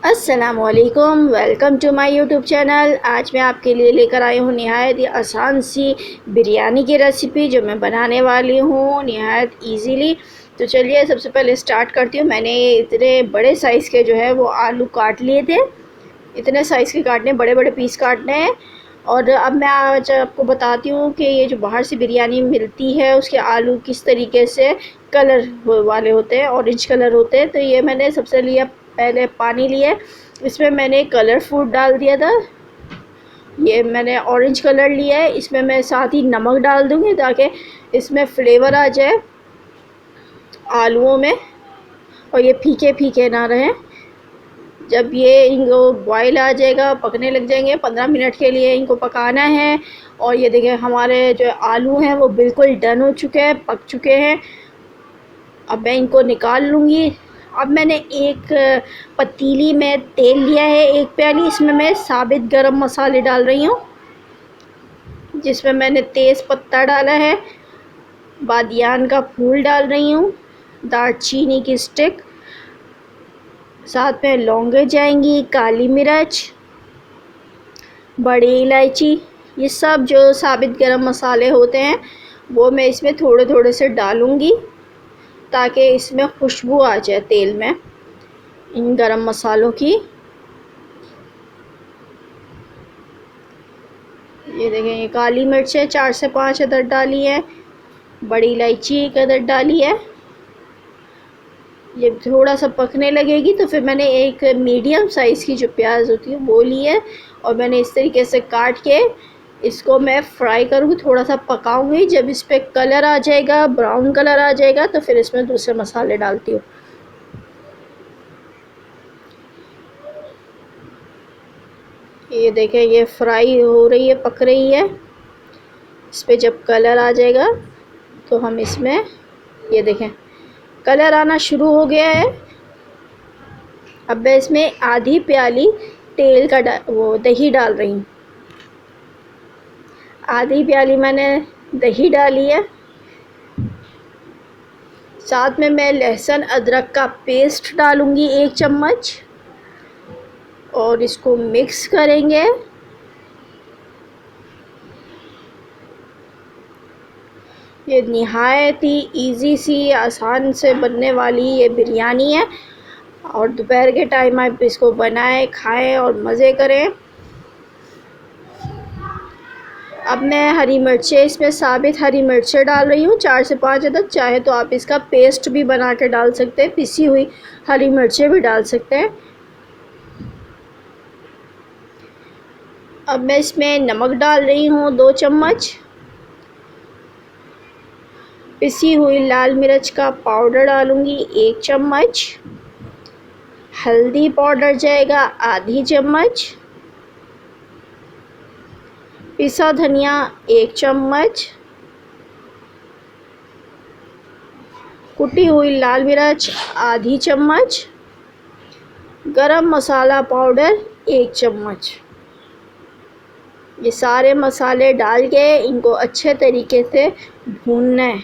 अस्सलामुअलैकुम, welcome to my YouTube channel. आज मैं आपके लिए लेकर आई हूँ नहायत ही आसान सी बिरयानी की रेसिपी जो मैं बनाने वाली हूँ नहायत इजीली। तो चलिए सबसे पहले स्टार्ट करती हूँ। मैंने इतने बड़े साइज़ के जो है वो आलू काट लिए थे। इतने साइज़ के काटने, बड़े बड़े पीस काटने हैं। और अब मैं आज आपको बताती हूँ कि ये जो बाहर से बिरयानी मिलती है उसके आलू किस तरीके से कलर वाले होते हैं, ऑरेंज कलर होते हैं। तो ये मैंने सबसे लिया, पहले पानी लिया, इसमें मैंने कलर फूड डाल दिया था। ये मैंने ऑरेंज कलर लिया है, इसमें मैं साथ ही नमक डाल दूँगी ताकि इसमें फ्लेवर आ जाए आलूओं में और ये फीके फीके ना रहें। जब ये इनको बॉयल आ जाएगा, पकने लग जाएंगे, 15 मिनट के लिए इनको पकाना है। और ये देखें हमारे जो आलू हैं वो बिल्कुल डन हो चुके हैं, पक चुके हैं। अब मैं इनको निकाल लूँगी। अब मैंने एक पतीली में तेल लिया है, एक प्याली, इसमें मैं साबित गरम मसाले डाल रही हूँ, जिसमें मैंने तेज़ पत्ता डाला है, बादियान का फूल डाल रही हूँ, दालचीनी की स्टिक, साथ में लौंगे जाएंगी, काली मिर्च, बड़ी इलायची। ये सब जो साबित गरम मसाले होते हैं वो मैं इसमें थोड़े थोड़े से डालूँगी ताकि इसमें खुशबू आ जाए तेल में इन गरम मसालों की। ये देखें, ये काली मिर्च है 4 से 5 अदद डाली है, बड़ी इलायची 1 अदद डाली है। ये थोड़ा सा पकने लगेगी तो फिर मैंने एक मीडियम साइज़ की जो प्याज होती है वो ली है और मैंने इस तरीके से काट के इसको मैं फ्राई करूँगी, थोड़ा सा पकाऊंगी। जब इस पर कलर आ जाएगा, ब्राउन कलर आ जाएगा, तो फिर इसमें दूसरे मसाले डालती हूँ। ये देखें, ये फ्राई हो रही है, पक रही है। इस पर जब कलर आ जाएगा तो हम इसमें, ये देखें कलर आना शुरू हो गया है। अब मैं इसमें आधी प्याली तेल का वो दही डाल रही हूँ। आधी प्याली मैंने दही डाली है। साथ में मैं लहसुन अदरक का पेस्ट डालूँगी 1 चम्मच और इसको मिक्स करेंगे। ये निहायत ही इजी सी आसान से बनने वाली ये बिरयानी है और दोपहर के टाइम आप इसको बनाएं, खाएं और मज़े करें। अब मैं हरी मिर्चें, इसमें साबित हरी मिर्चें डाल रही हूँ 4 से 5 अदद। चाहे तो आप इसका पेस्ट भी बना के डाल सकते हैं, पिसी हुई हरी मिर्चें भी डाल सकते हैं। अब मैं इसमें नमक डाल रही हूँ 2 चम्मच, पिसी हुई लाल मिर्च का पाउडर डालूँगी 1 चम्मच, हल्दी पाउडर जाएगा आधी चम्मच, पिसा धनिया 1 चम्मच, कुटी हुई लाल मिर्च आधी चम्मच, गरम मसाला पाउडर 1 चम्मच। ये सारे मसाले डाल के इनको अच्छे तरीके से भूनना है,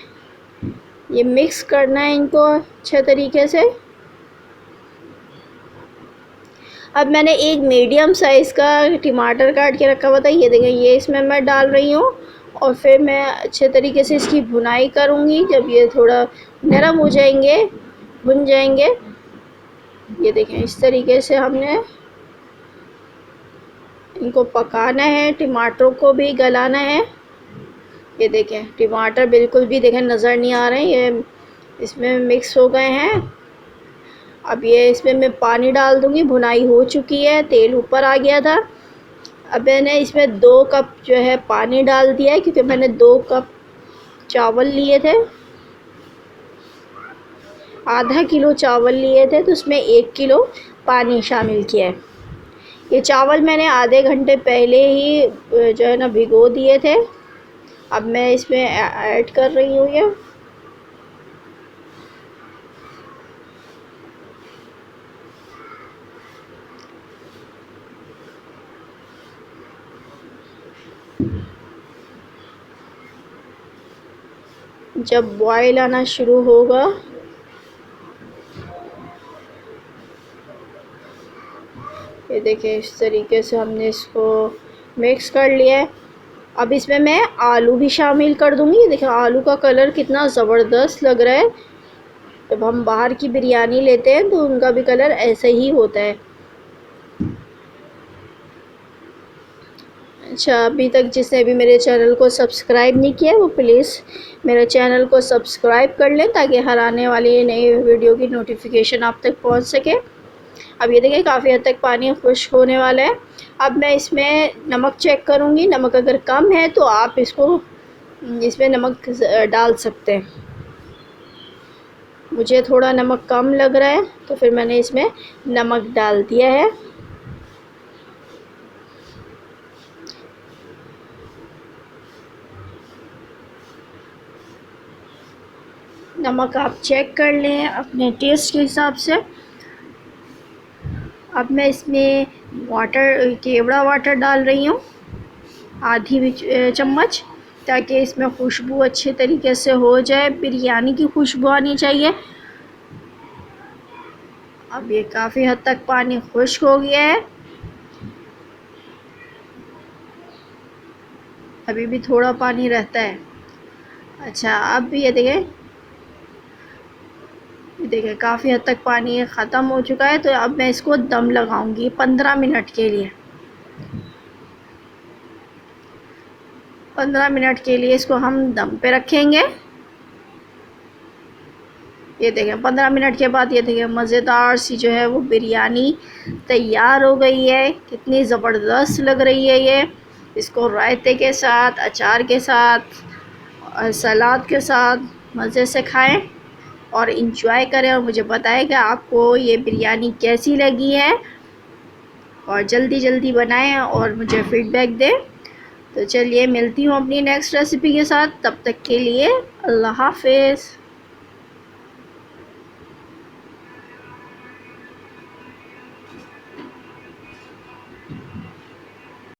ये मिक्स करना है इनको अच्छे तरीके से। अब मैंने एक मीडियम साइज़ का टमाटर काट के रखा हुआ था, ये देखें, ये इसमें मैं डाल रही हूँ और फिर मैं अच्छे तरीके से इसकी भुनाई करूँगी। जब ये थोड़ा नरम हो जाएंगे, भुन जाएंगे, ये देखें इस तरीके से हमने इनको पकाना है, टमाटरों को भी गलाना है। ये देखें टमाटर बिल्कुल भी देखें नज़र नहीं आ रहे हैं, ये इसमें मिक्स हो गए हैं। अब ये इसमें मैं पानी डाल दूँगी, भुनाई हो चुकी है, तेल ऊपर आ गया था। अब मैंने इसमें 2 कप जो है पानी डाल दिया है क्योंकि मैंने 2 कप चावल लिए थे, आधा किलो चावल लिए थे तो उसमें 1 किलो पानी शामिल किया है। ये चावल मैंने आधे घंटे पहले ही जो है ना भिगो दिए थे। अब मैं इसमें ऐड कर रही हूँ ये। जब बॉयल आना शुरू होगा ये देखिए इस तरीके से हमने इसको मिक्स कर लिया है। अब इसमें मैं आलू भी शामिल कर दूँगी। देखिए आलू का कलर कितना ज़बरदस्त लग रहा है। जब हम बाहर की बिरयानी लेते हैं तो उनका भी कलर ऐसे ही होता है। अच्छा, अभी तक जिसने भी मेरे चैनल को सब्सक्राइब नहीं किया वो प्लीज़ मेरे चैनल को सब्सक्राइब कर लें, ताकि हर आने वाली नई वीडियो की नोटिफिकेशन आप तक पहुंच सके। अब ये देखिए काफ़ी हद तक पानी खुश्क होने वाला है। अब मैं इसमें नमक चेक करूँगी। नमक अगर कम है तो आप इसमें नमक डाल सकते हैं। मुझे थोड़ा नमक कम लग रहा है तो फिर मैंने इसमें नमक डाल दिया है। नमक आप चेक कर लें अपने टेस्ट के हिसाब से। अब मैं इसमें केवड़ा वाटर डाल रही हूँ, आधी चम्मच, ताकि इसमें खुशबू अच्छे तरीके से हो जाए। बिरयानी की खुशबू आनी चाहिए। अब ये काफ़ी हद तक पानी खुश्क हो गया है। अभी भी थोड़ा पानी रहता है। अच्छा, अब ये देखिए काफ़ी हद तक पानी ख़त्म हो चुका है। तो अब मैं इसको दम लगाऊंगी 15 मिनट के लिए। 15 मिनट के लिए इसको हम दम पे रखेंगे। ये देखें 15 मिनट के बाद ये देखें मज़ेदार सी जो है वो बिरयानी तैयार हो गई है। कितनी ज़बरदस्त लग रही है ये। इसको रायते के साथ, अचार के साथ और सलाद के साथ मज़े से खाएं और इंजॉय करें, और मुझे बताएं कि आपको ये बिरयानी कैसी लगी है। और जल्दी जल्दी बनाएं और मुझे फ़ीडबैक दें। तो चलिए मिलती हूँ अपनी नेक्स्ट रेसिपी के साथ। तब तक के लिए अल्लाह हाफ़िज़।